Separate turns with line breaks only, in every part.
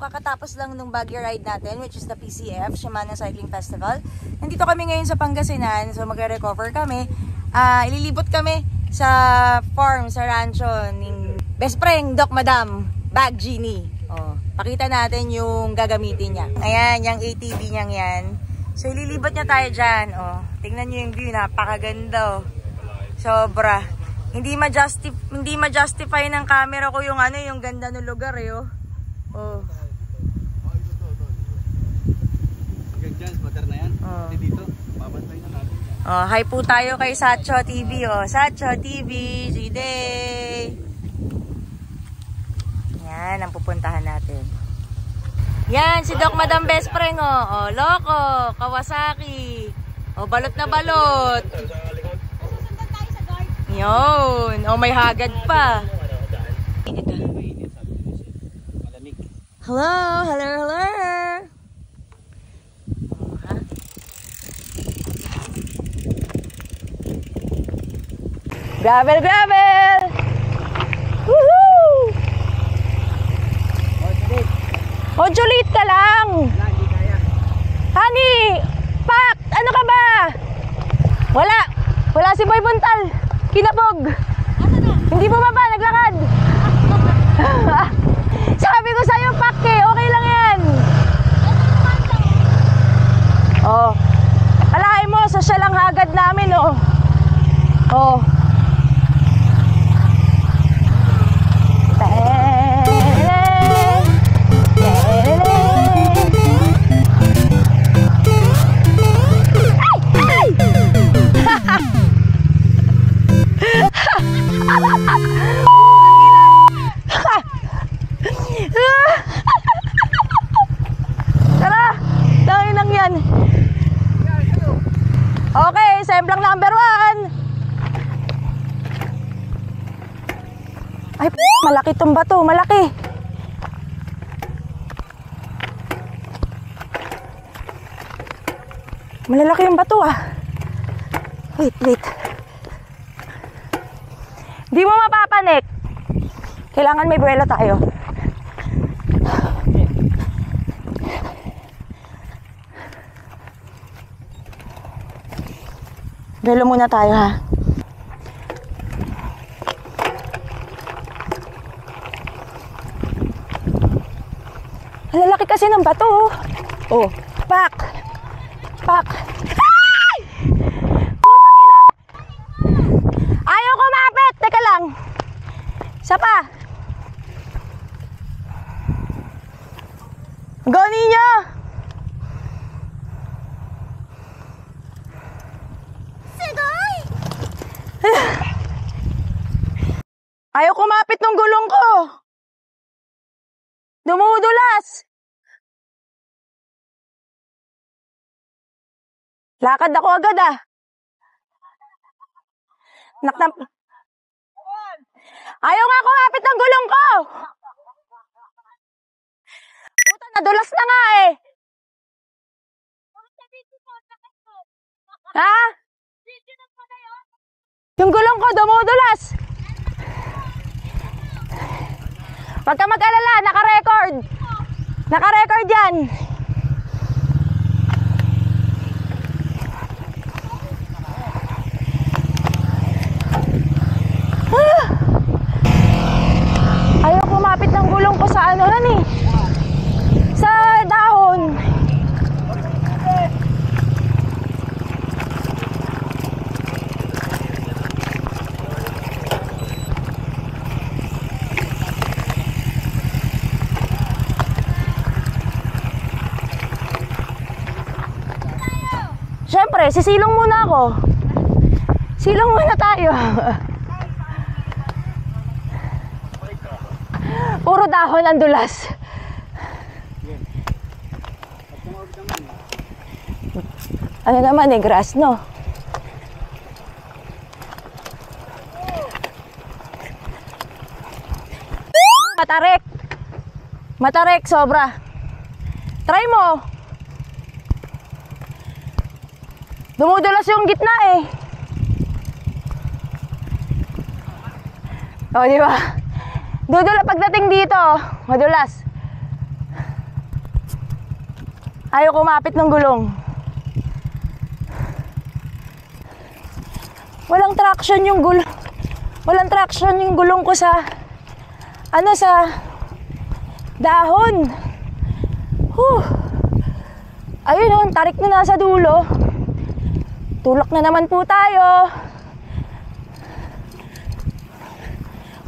kakatapos lang nung baggy ride natin, which is the PCF, Shimano Cycling Festival. Nandito kami ngayon sa Pangasinan, so magre-recover kami. Ililibot kami sa farm, sa rancho ng best friend, Doc Madam, Bag Genie. Oh, pakita natin yung gagamitin niya. Ayan, yung ATV niyang yan. So ililibot niya tayo dyan. Oh, tingnan niyo yung view, napakaganda. Oh. Sobra. Hindi ma-justify ng camera ko yung yung ganda ng lugar eh. Oh. Oh.
Ganyan, sweater na yan.
Oh.
Dito, babantay na natin.
Oh, hi po tayo kay Satcho TV. Oh, Satcho TV, G-Day. Yan ang pupuntahan natin. Yan, si Doc Madam Best Friend. Oh, Loco, Kawasaki. Oh, balot na balot. Yun. Oh, may hagad pa. Hello, hello, hello. Gravel, gravel. Woohoo! Oh, Juliet ka lang. Honey, Pak, ano ka ba? Wala si Boy Buntal. Kinabog. Hindi bumaba, naglakad. Sabi ko sa'yo, Pak, okay lang yan. Oh, alahin mo, social ang hagad namin, oh. Oh. Tara, dahil lang yan. Okay, semblang number 1. Ay, malaki tong bato, malaki. Malalaki yung bato ah. Wait. Di mo mapapanik. Kailangan may buwelo tayo. Buwelo muna tayo ha. Ang lalaki kasi ng bato. Oh, Pak. Ay! Putang ina. Ayaw kumapit. Teka lang. Isa pa. Go ninyo. Sigay. Ayaw kumapit ng gulong ko. Dumudulas. Lakad ako agad ah. Ayaw nga kumapit ng gulong ko. Puta, nadulas na nga eh. Ha? Yung gulong ko dumudulas. Huwag ka mag-alala, naka-record. Naka-record yan. Ayaw kumapit ng gulong ko sa sa dahon. Siyempre, sisilong muna ako. Silong muna tayo. Puro dahon ang dulas. Ano naman grass, no? Matarik sobra. Try mo. Dumudulas yung gitna eh. Oh, di ba? Dudula pagdating dito, madulas. Ayaw kumapit ng gulong. Walang traction yung gulong. Walang traction yung gulong ko sa sa dahon. Ayun oh, tarik na nasa dulo. Tulak na naman po tayo.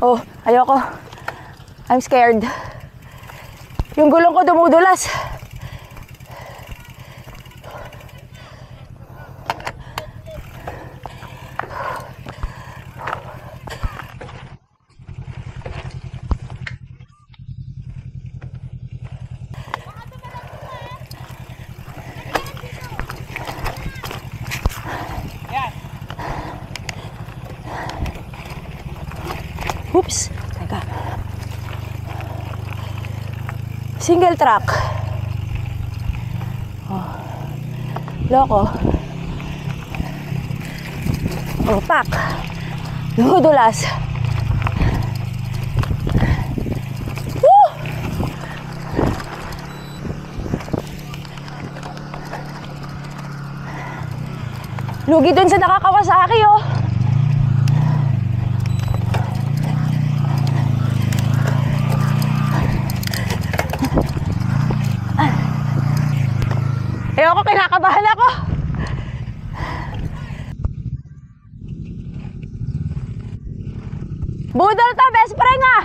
Oh, ayoko. I'm scared. Yung gulong ko dumudulas. Oops, teka. Single track. Oh. Loko. Oh, pak. Dudulas. Woo! Lugi dun sa nakakawasaki, oh. Ayoko, kinakabahan ako. Budol to, best friend nga.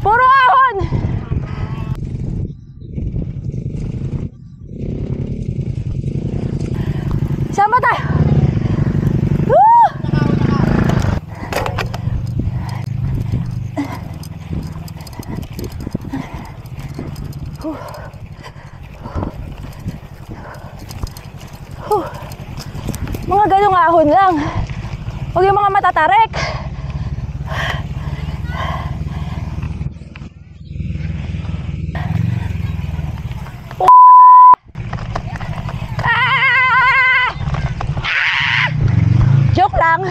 Puro ahon. Sama tayo. Woo! Mga ganong ahon lang. Huwag yung mga matatarek. Joke lang.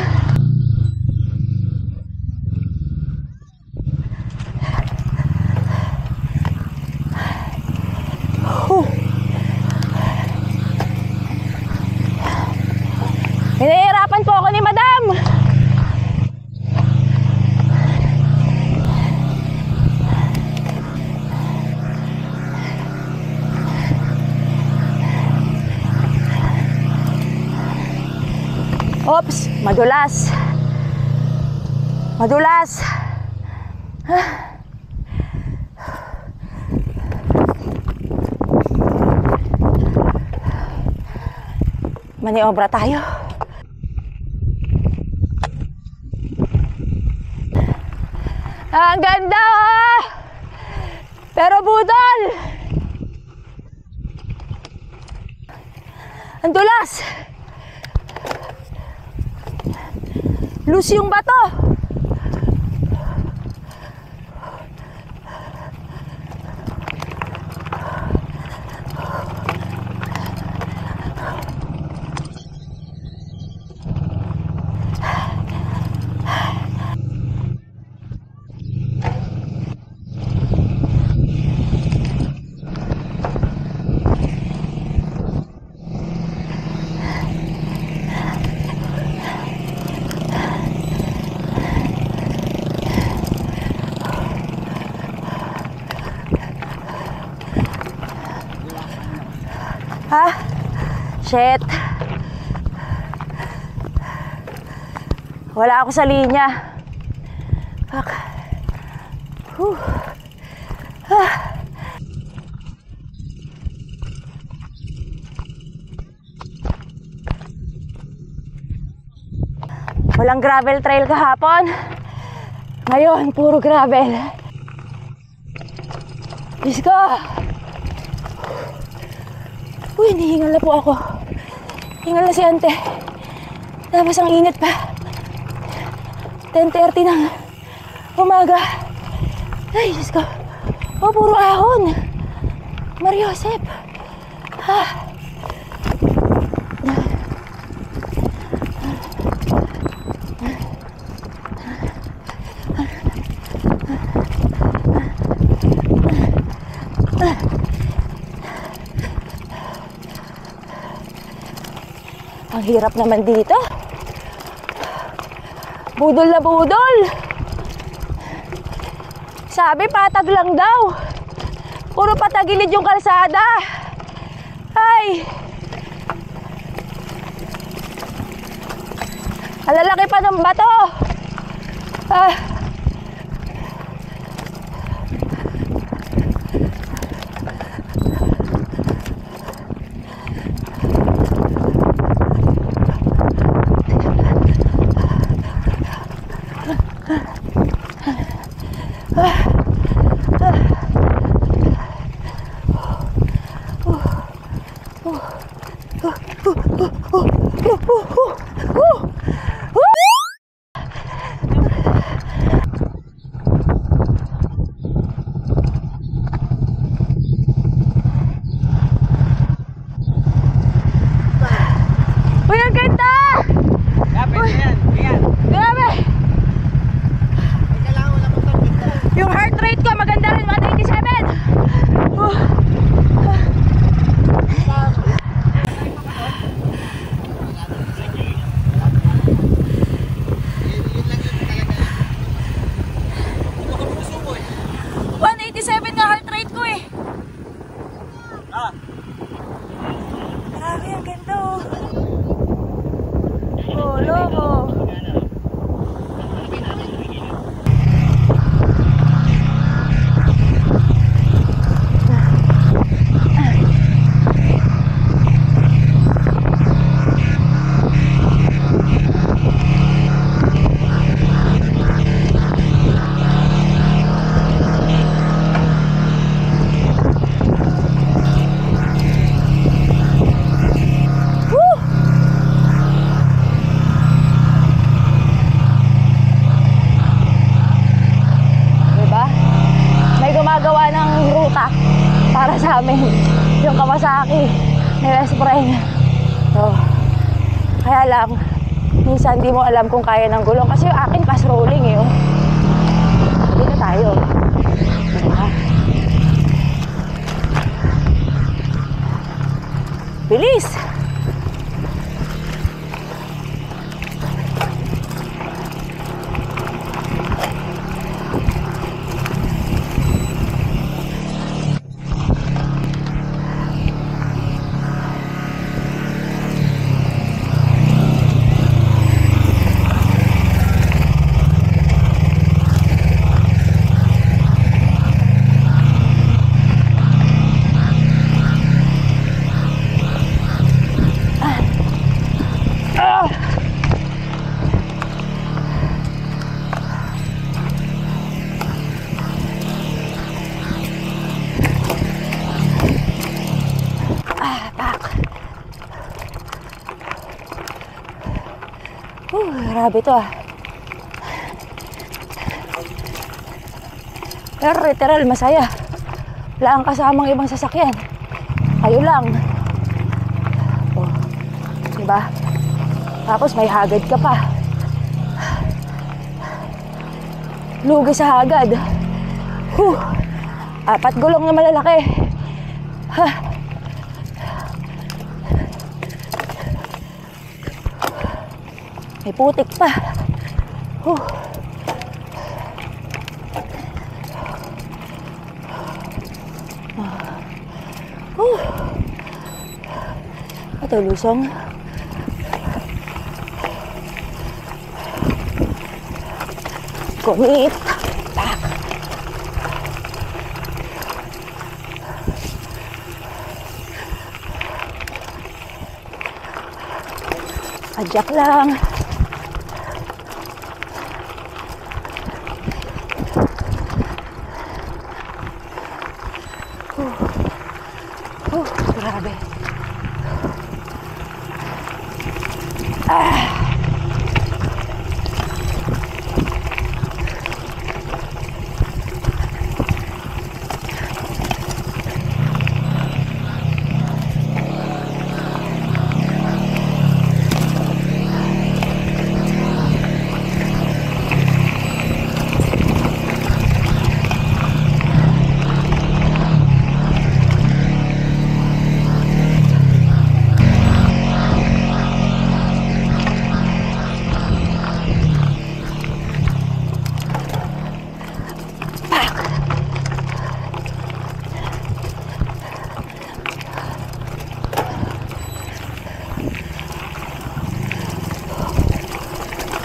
Hinahirapan po ako ni Madam. Oops, madulas. Madulas. Maniobra tayo. Ang ganda, oh! Pero budol! Ang dulas! Loose yung bato! Ha? Shit. Wala ako sa linya. Fuck. Walang gravel trail kahapon. Ngayon, puro gravel. Diyos ko. Uy, hinihingal na po ako. Hingal na si Ante. Tapos ang init pa. 10:30 ng umaga. Ay, Diyos ko. Oh, puro ahon. Mariosep. Ha. Ang hirap naman dito. Budol na budol. Sabi patag lang daw. Puro patagilid yung kalsada. Ay. Alalaki pa ng bato. Ah. Uy, ang ganda! Grabe! Yung heart rate ko maganda rin, 187. Na heart rate ko eh. Grabe, ang ganda oh. Oh, loko. Gumagawa ng ruta para sa amin yung Kawasaki ni West Spring. So, kaya lang minsan di mo alam kung kaya ng gulong kasi yung akin fast rolling eh. Dito tayo. Diba? Bilis! Grabe to ah. Pero literal masaya. Wala ang kasamang ibang sasakyan. Kayo lang. Oh, diba? Tapos may hagad ka pa. Lugi sa hagad. 4 gulong na malalaki. May putik pa. Ito lusong. Kumit. Adjak lang. Grabe.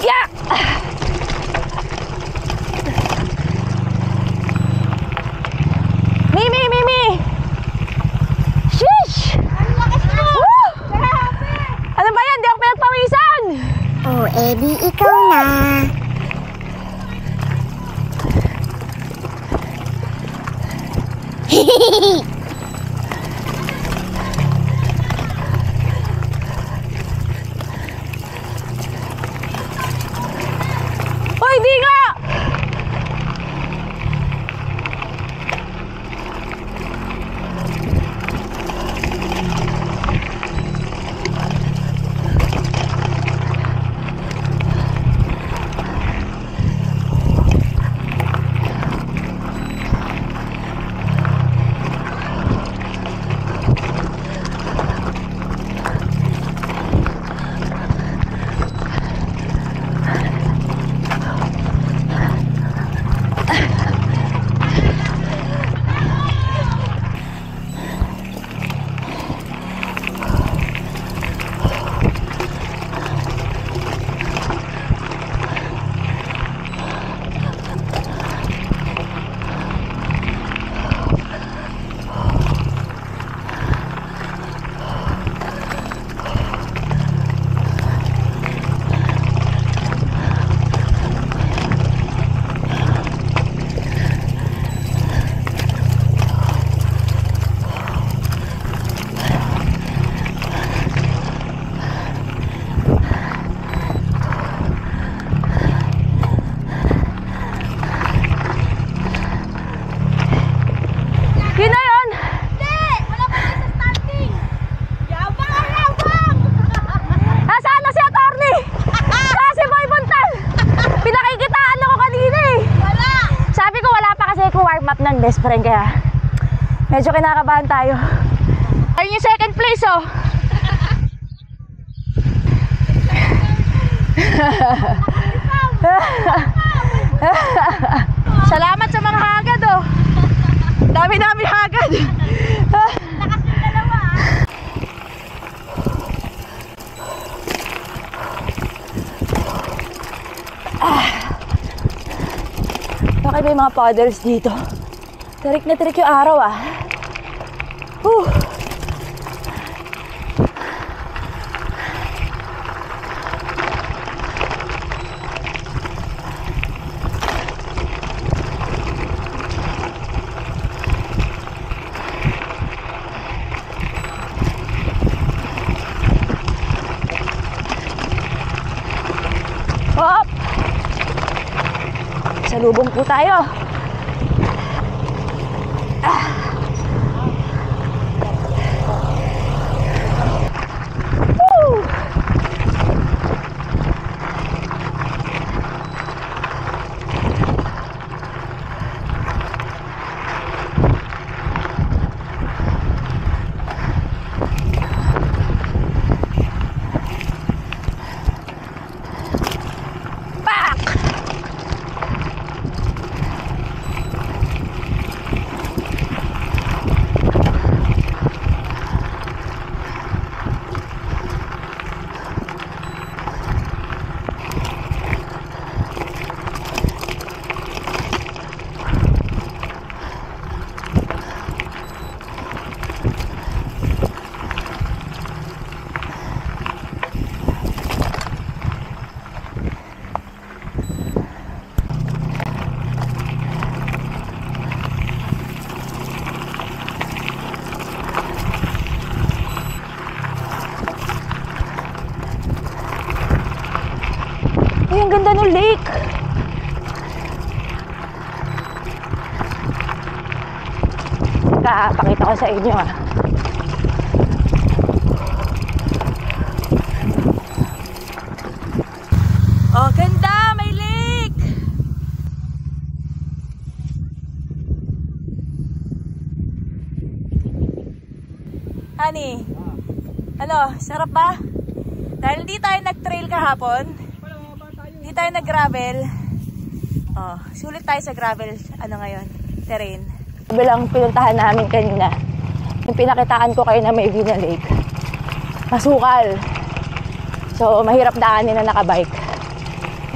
Yeah! Mimi! Sheesh!
Ang lakas mo!
Woo!
Grabe!
Ano ba yan? Di ako pinagpawisan!
Oh, edi ikaw na.
Hoy, di nga! Yun na yun!
Hindi! Wala pa tayo sa starting! Yabang!
Nasaan na si attorney? Saan si Boy Buntal? Pinakikitaan ako kanina eh.
Wala!
Sabi ko wala pa kasi ko warm up ng best friend kaya medyo kinakabahan tayo. Ayun yung second place oh. Salamat sa mga hagad oh. Dami-dami hagad.
Lakas yung dalawa
Okay ba yung mga paddles dito? Tarik na tarik yung araw ah. Hop! Salubong po tayo. Woo! Ay, ang ganda ng lake. Pakita ko sa inyo ah. Oh, ganda! May lake! Honey, ano, sarap ba? Dahil hindi tayo nag-trail kahapon, hindi tayo nag-gravel. Oh, sulit tayo sa gravel, ano ngayon, terrain. Bilang pinuntahan namin kanina, yung pinakitaan ko kayo na may view na lake. Masukal. So, mahirap daanin na nakabike.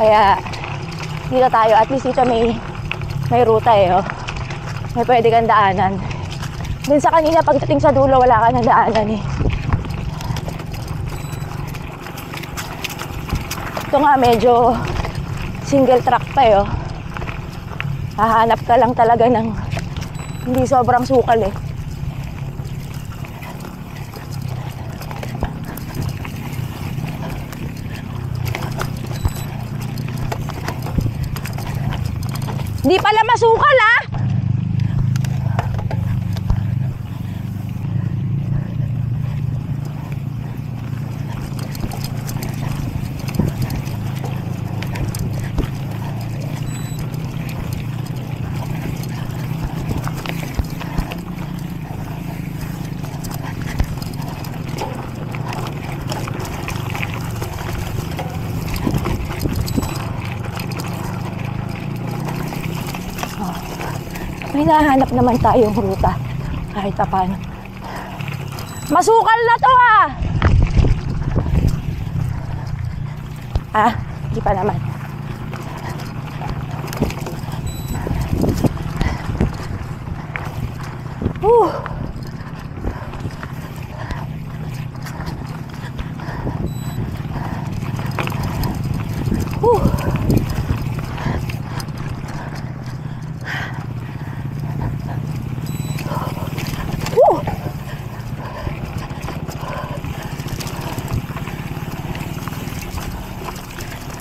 Kaya dito tayo, at least dito may ruta eh, oh. May pwede kang daanan. Dun sa kanina, pagdating sa dulo, wala ka na daanan eh. Ito nga, medyo single track pa eh, oh. Hahanap ka lang talaga ng hindi sobrang sukal eh. Hindi pala masukal ah! May nahanap naman tayong ruta kahit pa paano. Masukal na to ah! Ah, di pa naman.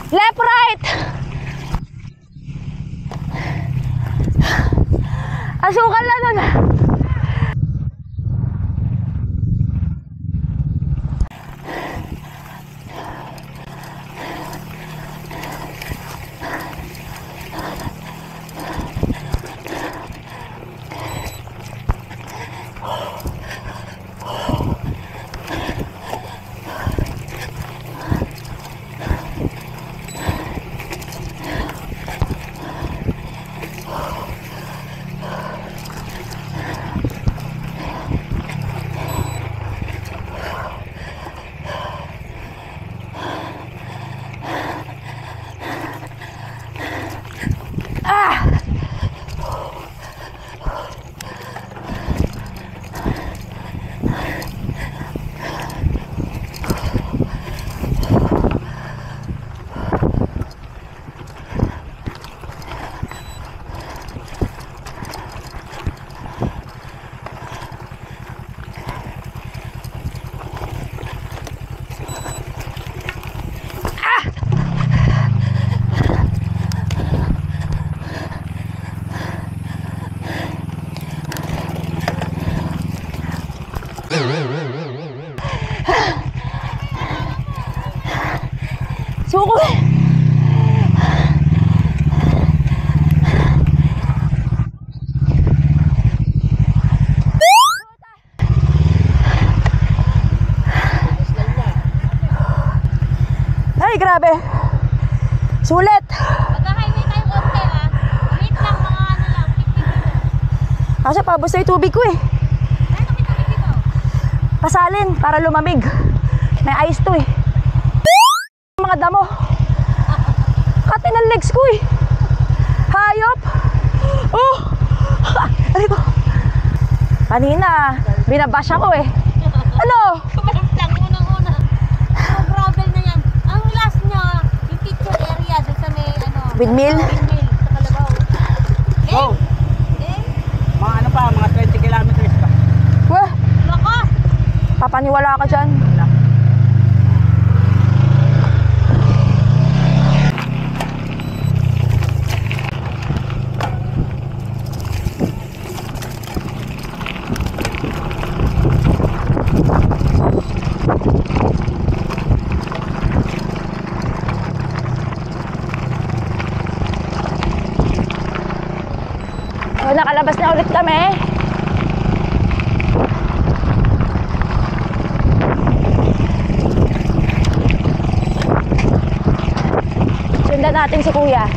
Left, right! Asukal na nun. Suko. Ay, grabe. Sulit.
Magkakainit tayo konti ha. Wait lang, mga ano lang.
Kasi pabos na yung tubig ko eh.
Ano kita dito?
Pasalin para lumamig. May ice to eh. Mga damo. Kati ng legs ko eh. Hayop. Oh. Aray ko. Kanina, binabash ako eh. Ano?
Kumalit lang, unang-una. Oh, gravel na yan. Ang last niya, yung kitchen area, doon sa may ano.
Windmill?
Windmill, sa Kalabaw. Okay?
Oh.
Okay?
Mga ano pa, mga 20 kilometers pa.
Wah,
Lakas!
papaniwala ka dyan. So, nakalabas na ulit kami. Sundan natin si Kuya.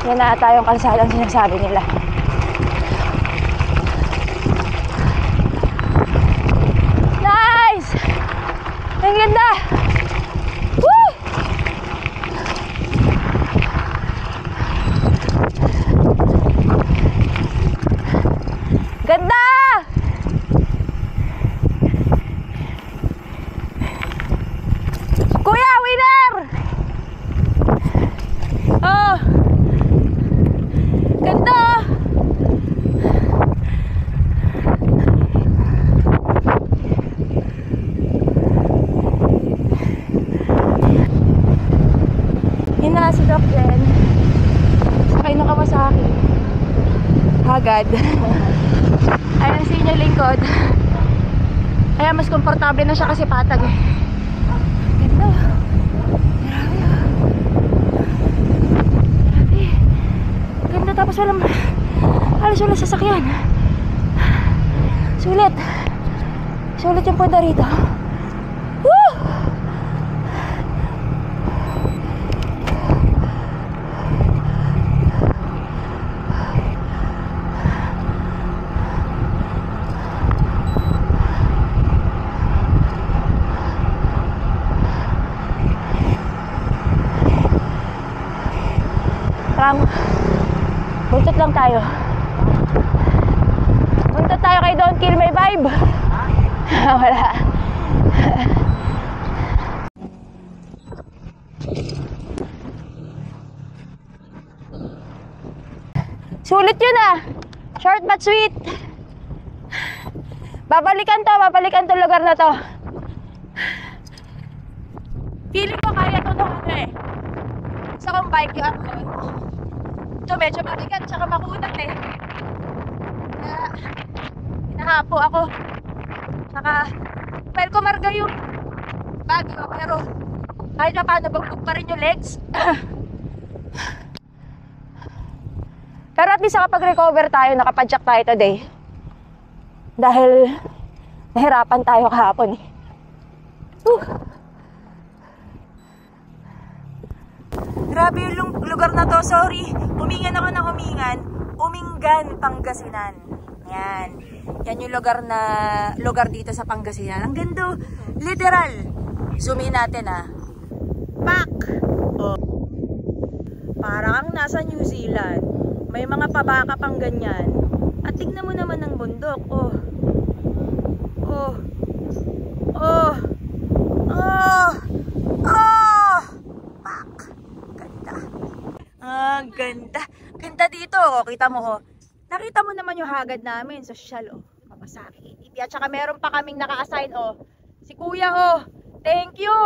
Yan na ata yung kalsadang sinasabi nila. Nice! Ang ganda! Woo! Ganda! Kuya, winner! Oh! Ganda! Yun na si Doc Jen. Sakay na Kawasaki. Hagad. Ayan sa inyo lingkod. Kaya mas komportable na siya kasi patag eh. Ganda. Grabe. Grabe. Ganda tapos walang halos walang sasakyan. Sulit. Sulit yung punta rito. Woo! Parang buntot lang tayo. Buntot tayo kay Don't Kill My Vibe. Wala. Sulit yun ah. Short but sweet. Babalikan to lugar na to. Feeling ko kaya to nung ano eh. Sa kong bike yung ako. Ito medyo mabigat tsaka makunat eh. Kaya hinahapo ako. Tsaka well kumarga yung bag ko pero kahit na paano bagbog pa rin yung legs. Pero at least nakapag-recover tayo, nakapadyak tayo today. Dahil nahirapan tayo kahapon eh. Grabe yung lugar na to, sorry. Humingan ako ng humingan. Umingan, Pangasinan. Yan. Yan yung lugar dito sa Pangasinan. Ang ganda, literal. Zoom in natin ah. Pak! Oh. Parang nasa New Zealand. May mga pabaka pang ganyan. At tignan mo naman ang bundok. Oh. Oh. Oh. Oh. Oh. Pak. Ganda. Ah, ganda. Ganda dito. Oh, kita mo oh. Nakita mo naman yung hagad namin. Social oh. Kawasaki. At saka meron pa kaming naka-assign oh. Si Kuya oh. Thank you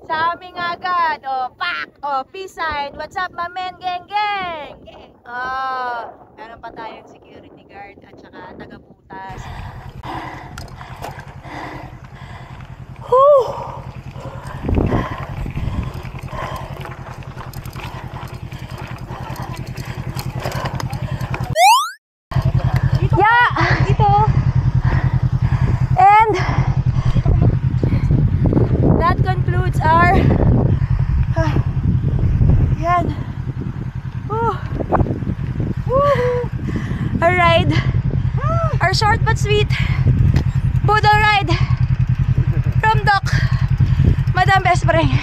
sa aming agad. Oh, pak. Oh, peace sign. What's up, my man? Geng, geng. Oh, meron pa tayong security guard at saka taga-butas. Whew. Yeah. Dito. And that concludes our yan. Our ride. Our short but sweet Budol ride from Doc Madam Best Spring.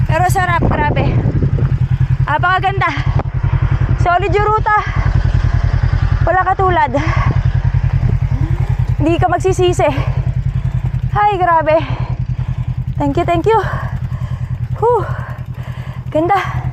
Pero sarap, grabe. Napakaganda. Solid yung ruta. Wala katulad. Hindi ka magsisisi. Ay, grabe. Thank you, thank you. Ganda.